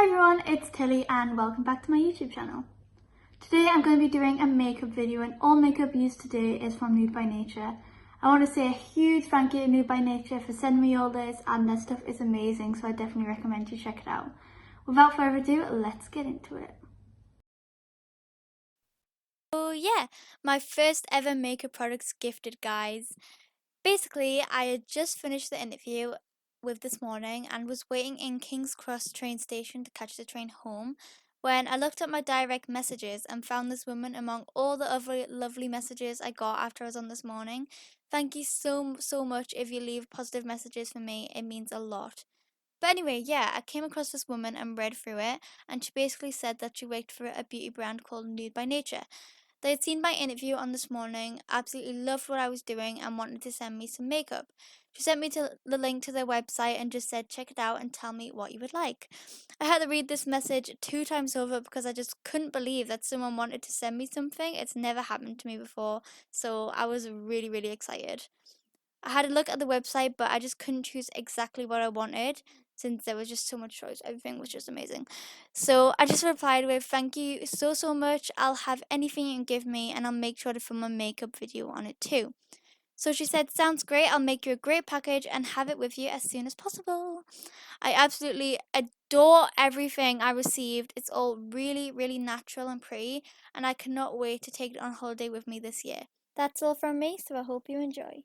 Hi everyone, it's Tilly and welcome back to my YouTube channel. Today I'm going to be doing a makeup video and all makeup used today is from Nude by Nature. I want to say a huge thank you to Nude by Nature for sending me all this, and their stuff is amazing, so I definitely recommend you check it out. Without further ado, let's get into it. So yeah, my first ever makeup products gifted, guys. Basically, I had just finished the interview with this morning and was waiting in King's Cross train station to catch the train home when I looked at my direct messages and found this woman among all the other lovely messages I got after I was on this morning. Thank you so much. If you leave positive messages for me, it means a lot. But anyway, yeah, I came across this woman and read through it, and she basically said that she worked for a beauty brand called Nude by Nature. They had seen my interview on this morning, absolutely loved what I was doing, and wanted to send me some makeup. She sent me to the link to their website and just said, check it out and tell me what you would like. I had to read this message 2 times over because I just couldn't believe that someone wanted to send me something. It's never happened to me before, so I was really excited. I had a look at the website, but I just couldn't choose exactly what I wanted since there was just so much choice. Everything was just amazing. So I just replied with, thank you so much. I'll have anything you can give me, and I'll make sure to film a makeup video on it too. So she said, sounds great. I'll make you a great package and have it with you as soon as possible. I absolutely adore everything I received. It's all really natural and pretty, and I cannot wait to take it on holiday with me this year. That's all from me, so I hope you enjoy.